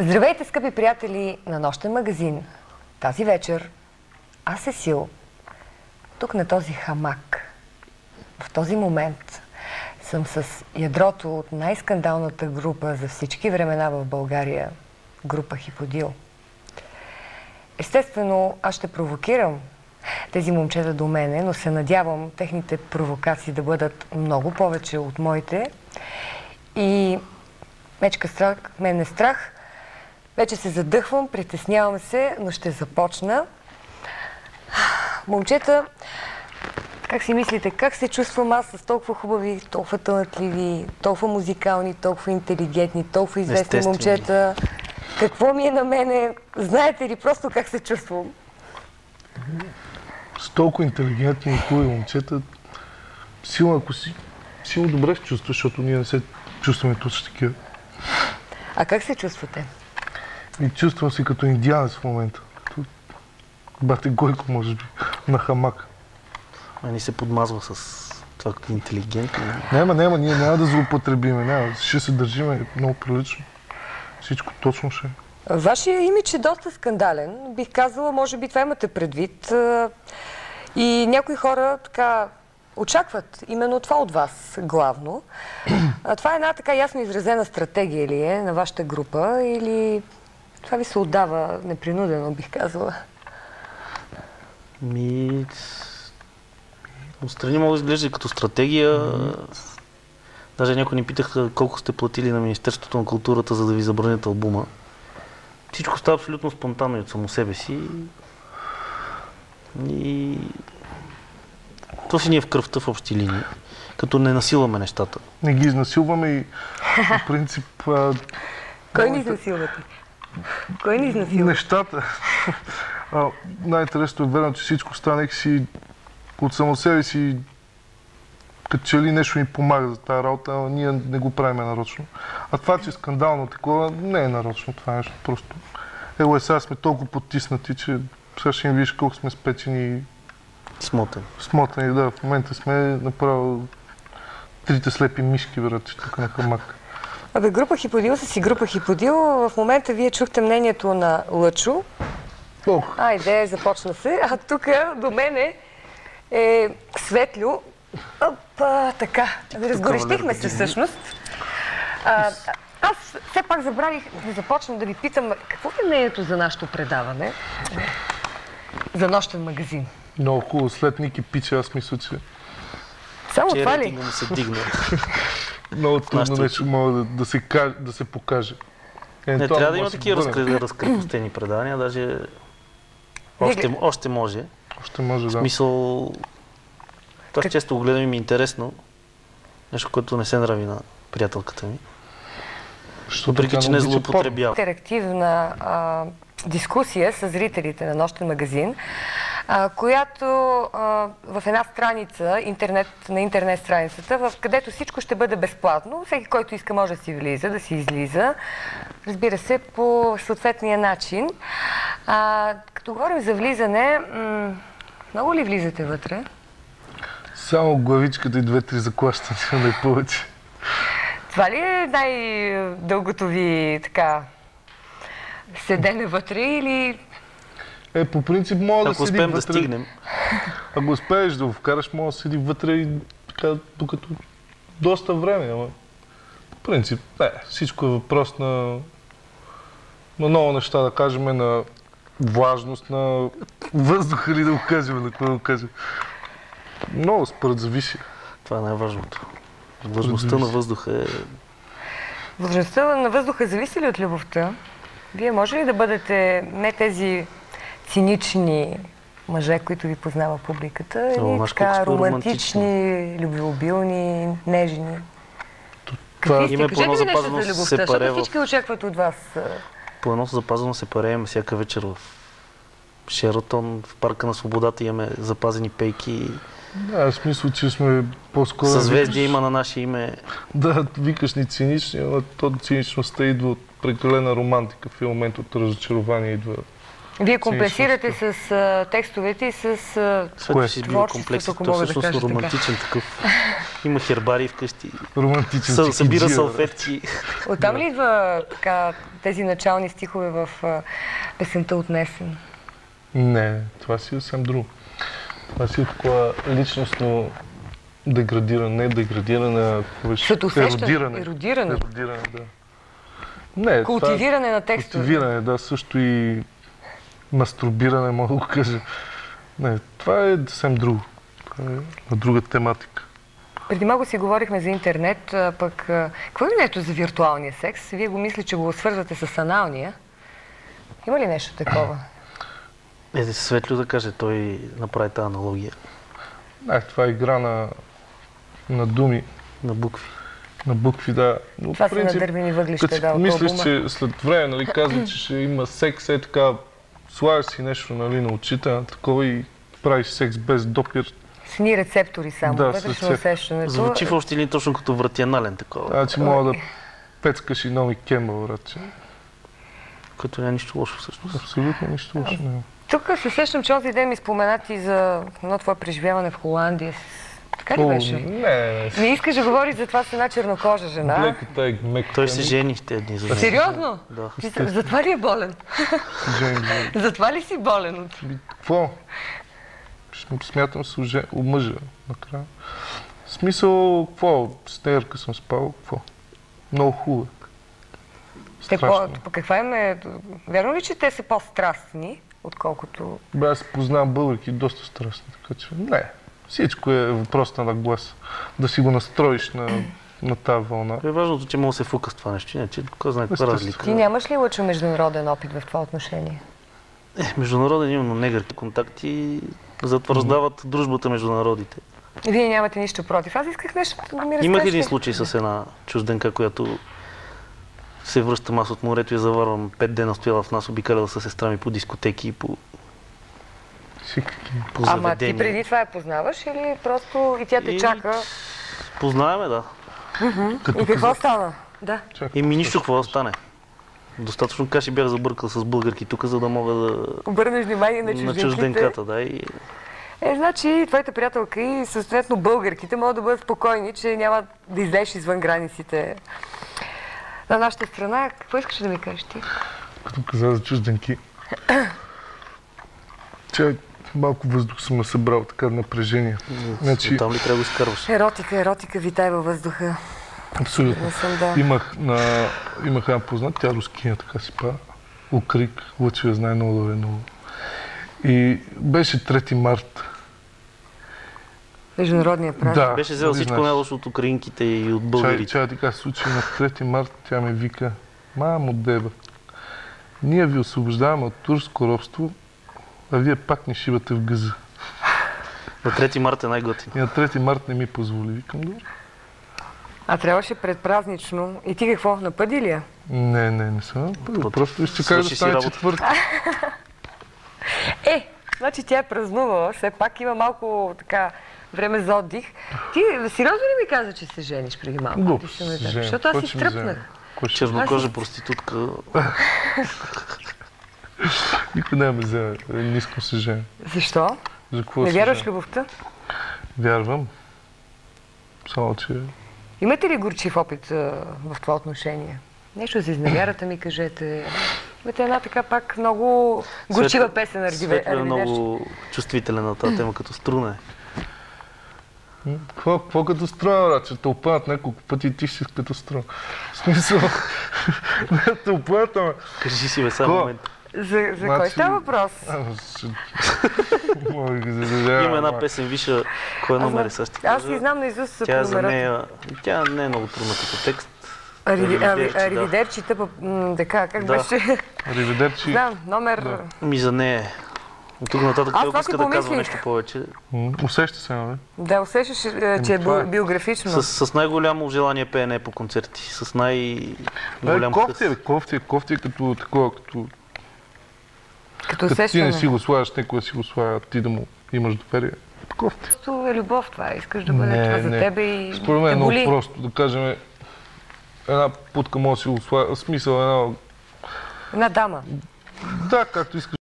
Здравейте, скъпи приятели на Нощен магазин. Тази вечер аз, Сесил, тук на този хамак, в този момент съм с ядрото от най-скандалната група за всички времена в България, група Хиподил. Естествено, аз ще провокирам тези момчета до мене, но се надявам техните провокации да бъдат много повече от моите. И мечка страх, мен е страх. Вече се задъхвам, притеснявам се, но ще започна. Момчета, как си мислите, как се чувствам аз с толкова хубави, толкова талантливи, толкова музикални, толкова интелигентни, толкова известни момчета? Какво ми е на мене? Знаете ли просто как се чувствам? С толкова интелигентни и хубави момчета, силно, ако си силно добре се чувстваш, защото ние не се чувстваме точно такива. А как се чувствате? И чувствам се като индианец в момента. Като бате Гойко, може би, на хамак. Ни се подмазва с това като интелигентно. Няма, ние няма да злоупотребиме, ще се държиме много прилично. Всичко точно ще. Вашия имидж е доста скандален. Бих казала, може би това имате предвид. И някои хора така очакват именно това от вас главно. Това е една така ясно изразена стратегия ли е на вашата група или това ви се отдава непринудено, бих казала? Отстрани мога да изглежда като стратегия. Даже някои ни питаха колко сте платили на Министерството на културата, за да ви забранят албума. Всичко става абсолютно спонтанно и от само себе си. И то си ни е в кръвта в общи линии, като не насилваме нещата. Не ги изнасилваме и по принцип... Кой ни изнасилвате? Кой ни изнасилва? Нещата. Най-интересното е верно, че всичко стане си от само себе си, като че ли нещо ни помага за тази работа, а ние не го правим нарочно. А това, че е скандално такова, не е нарочно това нещо. Просто сега сме толкова потиснати, че сега ще им видиш колко сме спечени и смотани. Да, в момента сме направо трите слепи мишки, вероятно, тук на хамак. Абе, група Хиподил си група Хиподил. В момента вие чухте мнението на Лъчо. Айде, започна се. А тук до мене е Светлю. Опа, така. Разгорещихме се всъщност. Аз все пак забравих да започна да ви питам какво е мнението за нашето предаване за Нощен магазин. Много хубаво. След Ники Пиче, аз мисля, че... Само това ли? Му се дигна. Много трудно нещо мога да се покаже. Не, трябва да има такива разкрепостени предавания, даже още може. Още може, да. В смисъл, аз често го гледам и ми е интересно. Нещо, което не се нрави на приятелката ми. Въпреки, че не злоупотребява. Интерактивна дискусия с зрителите на Нощен магазин, която в една страница, на интернет страницата, където всичко ще бъде безплатно. Всеки, който иска, може да си влиза, да си излиза. Разбира се, по съответния начин. Като говорим за влизане, много ли влизате вътре? Само главичката и 2-3 заклащания, да е повече. Това ли е най-дългото ви така седене вътре или... По принцип мога да седи вътре. Ако успеем да стигнем. Ако успееш да го вкараш, мога да седи вътре и така, докато доста време. Ама по принцип, всичко е въпрос на много неща, да кажем, на влажност, на въздуха или да го кажем, на какво да го кажем. Много според зависи. Това е най-важното. Влажността на въздуха е... Влажността на въздуха зависи ли от любовта? Вие може ли да бъдете не тези цинични мъже, които ви познава публиката, или така романтични, любвеобилни, нежни? Какви сте? Кажете ми нещо за любовта, защото всички очакват от вас. По едно запазено се пареем всяка вечер в Шератон, в Парка на свободата имаме запазени пейки. Да, в смисъл, че сме по-скоро... Съзвездие има на наше име. Да, викаш ни цинични, но то циничността идва от прекалена романтика. В един момент от разочарование идва Вие компенсирате с текстовете и с Светло си бива комплекс. ако То мога да всъщност кажа така. романтичен такъв. Има хербари вкъщи. Романтичен Събира салфетки. Оттам ли идва така, тези начални стихове в песента Отнесен? Не, това си е съвсем друго. Това си е такова личностно деградиране, еродиране. Еродиране, Да. Не, култивиране на текстове. Култивиране, да, също и мастурбиране, мога да го кажа. Не, това е съвсем друго. Това е на друга тематика. Преди малко си говорихме за интернет, пък какво е нещо за виртуалния секс? Вие го мислите, че го свързвате с аналния. Има ли нещо такова? Светло да каже, той направи тази аналогия. Това е игра на думи. На букви. На букви, да. Но, това са надървени въглища, да. Като мислиш, че след време, нали, казват, че ще има секс, така, слагаш си нещо, нали, на очите, такова и правиш секс без допир. С ни рецептори само, вътрешно усещането. Звучи в още един точно като вратиянален такова. Значи мога да пецкаш и нови кембъл, братче. Което няма нищо лошо всъщност. Абсолютно нищо лошо няма. Тук се сещам, че онзи ден ми споменати за едно твое преживяване в Холандия. Така ли беше? Не искаш да говориш за това с една чернокожа жена. Леката е мека. Той се жени в тези дни. Сериозно? Да. Затова ли е болен? Затова ли си болен? Какво? Смятам се омъжа накрая. В смисъл, какво? С неерка съм спал, какво? Много хубаво. Каква е? Вярно ли, че те са по-страстни, отколкото... Аз познавам българки доста страстни, така че не. Всичко е въпрос на глас. Да си го настроиш на тази вълна. Е важното, че мога да се фука с това нещо, иначе кой знае каква разлика. Ти нямаш ли лъчо международен опит в това отношение? Международен имам, но негърки контакти затвърждават дружбата между народите. Вие нямате нищо против. Аз исках нещо да ми разкажете. Имах един случай с една чужденка, която се връщам аз от морето и заварвам 5 дена стояла в нас, обикаляла със сестра ми по дискотеки и по заведения. Ама ти преди това я познаваш или просто и тя те чака? Познаваме, да. И какво стана? Да. Нищо какво да стане. Достатъчно каши бях забъркал с българки тук, за да мога да... Обърнеш внимание на чужденката, да. Значи, твоите приятелки и съответно българките могат да бъдат спокойни, че няма да излезеш извън границите на нашата страна. Какво искаш да ми кажеш ти? Като каза за чужденки. Че малко въздух съм събрал, така напрежение. Значи... Там ли трябва да го изкарваш? Еротика витай във въздуха. Абсолютно. Имах една познат, тя рускиня, така си па. Укрик, Лъчо я знае много добре, много. И беше 3 март. Международния празник. Да, беше взел всичко най-лошо от украинките и от българите. Чая така случай на 3 март, тя ме вика: мамо деба, ние ви освобождаваме от турско робство, а вие пак ни шибате в гъза. На 3 март е най-готин. И на 3 март не ми позволи. Викам, добре. А трябваше предпразнично. И ти какво? Напъди ли я? Не съм напъдил. Просто ще кажа да стане четвърти. Значи тя е празнувала. Все пак има малко така време за отдих. Ти сериозно ли ми каза, че се жениш преди малко? Глупост. Защото аз си стръпнах. Чернокожа проститутка. Никой не ме взе. Не искам се жена. Защо? Не вярваш в любовта? Вярвам. Само, че... Имате ли горчив опит в това отношение? Нещо за изневярата ми кажете. Имате една така пак много горчива песен. Светло е много чувствителен на тази тема, като струна. Какво като струна, брат? Ще те опънат няколко пъти и ти си като струна. В смисъл... Не те опънат, ама... Кажи си бе, само момент. За кой става въпрос? Има една песен, виша, кой номер е същи. Аз си знам наизуст по номерата. Тя не е много трудна като текст. Аривидерчи, така, как беше? Аривидерчи. Да, номер... За нея. От тук нататък той иска да казва нещо повече. Усеща се, нали? Да, усещаш, че е биографично. С най-голямо желание пеене по концерти. С най-голям хъс. Кофти е като такова, като ти не си го слагаш, някой да си го слага, ти да му имаш доверие. Кофти. Просто е любов това. Искаш да бъде това за тебе и според мен е много просто. Да кажем, една путка може да си го слага. В смисъл една дама. Да, както искаш.